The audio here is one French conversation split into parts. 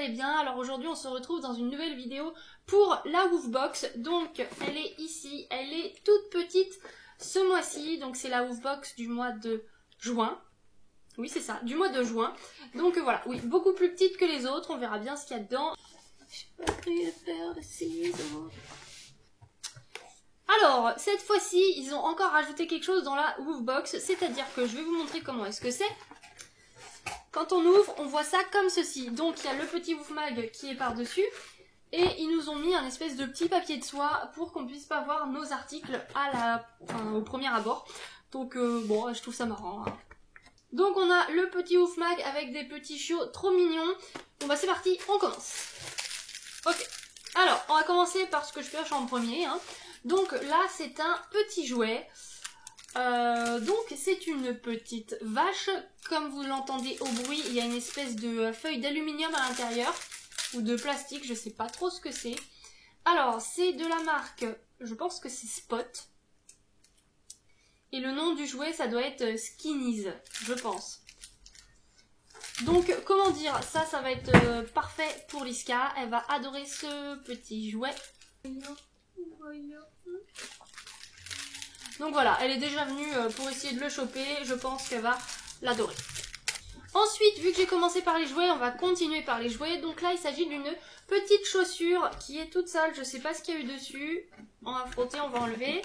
allez bien. Alors aujourd'hui on se retrouve dans une nouvelle vidéo pour la Woofbox. Donc elle est ici, elle est toute petite ce mois-ci. Donc c'est la Woofbox du mois de juin. Oui c'est ça, du mois de juin. Donc voilà, oui, beaucoup plus petite que les autres, on verra bien ce qu'il y a dedans. J'ai pas pris le paire de ciseaux. Alors, cette fois-ci, ils ont encore rajouté quelque chose dans la Woofbox, c'est-à-dire que je vais vous montrer comment est-ce que c'est. Quand on ouvre, on voit ça comme ceci. Donc, il y a le petit Woofmag qui est par-dessus, et ils nous ont mis un espèce de petit papier de soie pour qu'on puisse pas voir nos articles au premier abord. Donc, bon, je trouve ça marrant. Hein. Donc, on a le petit Woofmag avec des petits chiots trop mignons. Bon, bah, c'est parti, on commence. Ok. Alors, on va commencer par ce que je pioche en premier, hein. Donc là, c'est un petit jouet. Donc c'est une petite vache. Comme vous l'entendez au bruit, il y a une espèce de feuille d'aluminium à l'intérieur. Ou de plastique, je sais pas trop ce que c'est. Alors, c'est de la marque, je pense que c'est Spot. Et le nom du jouet, ça doit être Skinnies, je pense. Donc, comment dire, ça va être parfait pour Liska. Elle va adorer ce petit jouet. Donc voilà, elle est déjà venue pour essayer de le choper, je pense qu'elle va l'adorer. Ensuite, vu que j'ai commencé par les jouets, on va continuer par les jouets. Donc là, il s'agit d'une petite chaussure qui est toute sale, je sais pas ce qu'il y a eu dessus. On va frotter, on va enlever.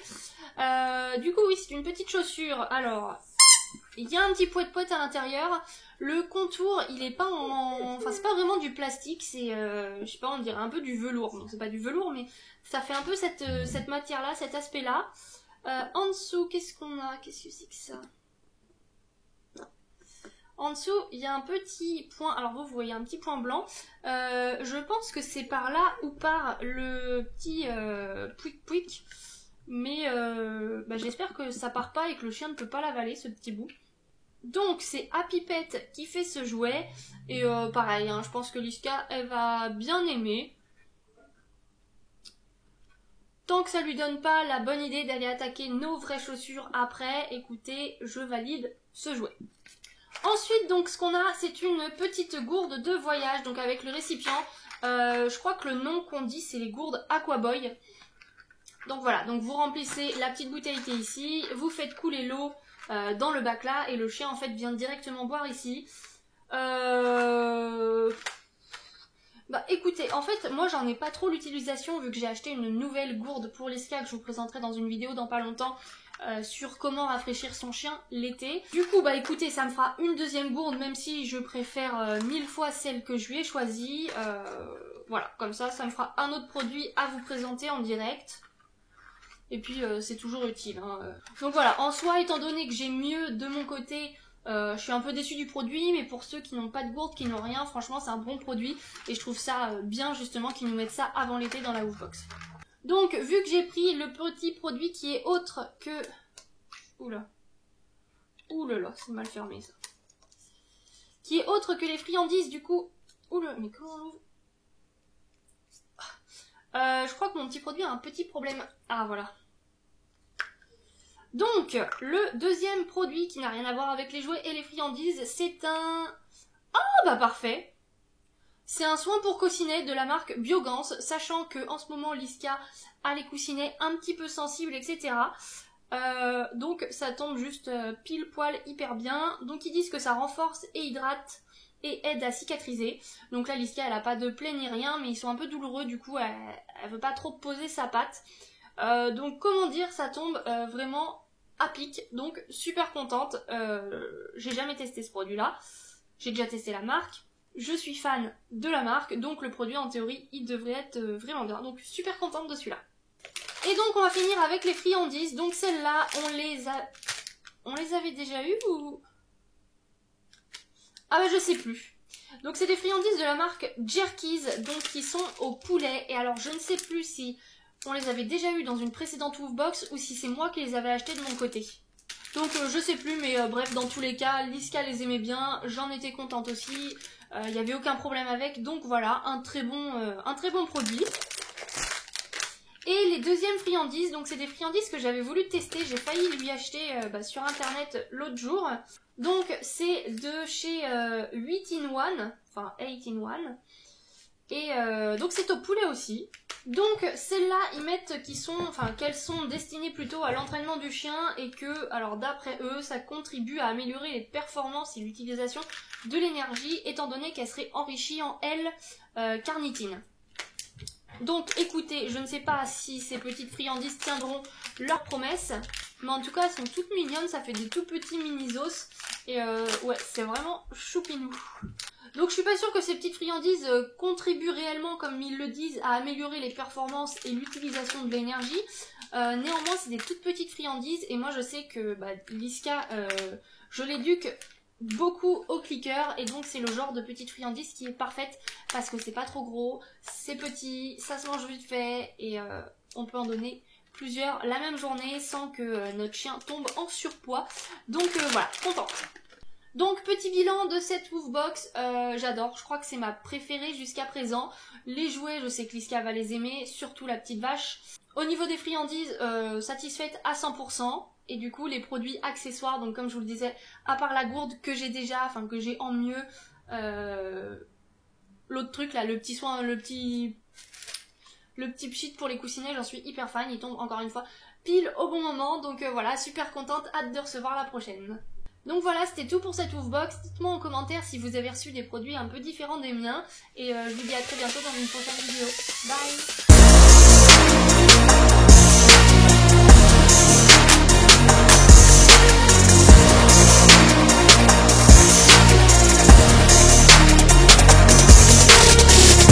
Du coup, oui, c'est une petite chaussure. Alors, il y a un petit poète-poète à l'intérieur. Le contour, il est pas en... Enfin, c'est pas vraiment du plastique, c'est... je sais pas, on dirait un peu du velours. Non, c'est pas du velours, mais ça fait un peu cette matière-là, cet aspect-là. En dessous, qu'est-ce qu'on a? Qu'est-ce que c'est que ça? Non. En dessous, il y a un petit point... Alors vous voyez un petit point blanc. Je pense que c'est par là ou par le petit pouic-pouic. Mais j'espère que ça part pas et que le chien ne peut pas l'avaler, ce petit bout. Donc c'est Happy Pet qui fait ce jouet. Et pareil, hein, je pense que Liska, elle va bien aimer. Tant que ça lui donne pas la bonne idée d'aller attaquer nos vraies chaussures après, écoutez, je valide ce jouet. Ensuite, donc, ce qu'on a, c'est une petite gourde de voyage, donc avec le récipient. Je crois que le nom qu'on dit, c'est les gourdes Aquaboy. Donc voilà, donc vous remplissez la petite bouteille qui est ici, vous faites couler l'eau dans le bac là, et le chien en fait vient directement boire ici. Bah écoutez, en fait moi j'en ai pas trop l'utilisation vu que j'ai acheté une nouvelle gourde pour Liska que je vous présenterai dans une vidéo dans pas longtemps sur comment rafraîchir son chien l'été. Du coup bah écoutez, ça me fera une deuxième gourde même si je préfère 1000 fois celle que je lui ai choisie. Voilà, comme ça me fera un autre produit à vous présenter en direct. Et puis c'est toujours utile. Hein. Donc voilà, en soi, étant donné que j'ai mieux de mon côté, je suis un peu déçue du produit, mais pour ceux qui n'ont pas de gourde, qui n'ont rien, franchement c'est un bon produit. Et je trouve ça bien justement qu'ils nous mettent ça avant l'été dans la Woofbox. Donc vu que j'ai pris le petit produit qui est autre que... Oula. Oulala, c'est mal fermé ça. Qui est autre que les friandises du coup... Oula, mais comment on ouvre? Je crois que mon petit produit a un petit problème. Ah voilà. Donc, le deuxième produit qui n'a rien à voir avec les jouets et les friandises, c'est un... Ah bah parfait. C'est un soin pour coussinets de la marque Biogans, sachant que en ce moment Liska a les coussinets un petit peu sensibles, etc. Donc ça tombe juste pile poil hyper bien. Donc ils disent que ça renforce et hydrate et aide à cicatriser. Donc là Liska elle a pas de plaie ni rien, mais ils sont un peu douloureux, du coup elle veut pas trop poser sa patte. Donc comment dire, ça tombe vraiment à pic, donc super contente. J'ai jamais testé ce produit là, j'ai déjà testé la marque, je suis fan de la marque, donc le produit en théorie il devrait être vraiment bien, donc super contente de celui-là. Et donc on va finir avec les friandises. Donc celles-là on les avait déjà eues ou... Ah bah je sais plus. Donc c'est des friandises de la marque Jerkies, donc qui sont au poulet. Et alors je ne sais plus si on les avait déjà eues dans une précédente Woofbox ou si c'est moi qui les avais achetées de mon côté. Donc je sais plus, mais bref, dans tous les cas, Liska les aimait bien, j'en étais contente aussi, il n'y avait aucun problème avec, donc voilà, un très bon produit. Et les deuxièmes friandises, donc c'est des friandises que j'avais voulu tester, j'ai failli lui acheter sur internet l'autre jour. Donc c'est de chez 8 in 1, enfin 8 in 1. Et donc c'est au poulet aussi. Donc celles-là, ils mettent qu'elles sont destinées plutôt à l'entraînement du chien et que, alors d'après eux, ça contribue à améliorer les performances et l'utilisation de l'énergie étant donné qu'elle serait enrichie en L-carnitine. Donc écoutez, je ne sais pas si ces petites friandises tiendront leurs promesses, mais en tout cas elles sont toutes mignonnes, ça fait des tout petits mini-os et ouais, c'est vraiment choupinou. Donc je suis pas sûre que ces petites friandises contribuent réellement, comme ils le disent, à améliorer les performances et l'utilisation de l'énergie. Néanmoins, c'est des toutes petites friandises et moi je sais que Liska, je l'éduque beaucoup au clicker et donc c'est le genre de petite friandise qui est parfaite parce que c'est pas trop gros, c'est petit, ça se mange vite fait et on peut en donner plusieurs la même journée sans que notre chien tombe en surpoids. Donc voilà, contente. Donc petit bilan de cette Woofbox, j'adore, je crois que c'est ma préférée jusqu'à présent. Les jouets, je sais que Liska va les aimer, surtout la petite vache. Au niveau des friandises, satisfaite à 100%. Et du coup les produits accessoires, donc comme je vous le disais, à part la gourde que j'ai déjà, enfin que j'ai en mieux, l'autre truc là, le petit pchit pour les coussinets, j'en suis hyper fan, il tombe encore une fois pile au bon moment, donc voilà, super contente, hâte de recevoir la prochaine. Donc voilà, c'était tout pour cette Woofbox. Dites-moi en commentaire si vous avez reçu des produits un peu différents des miens. Et je vous dis à très bientôt dans une prochaine vidéo. Bye!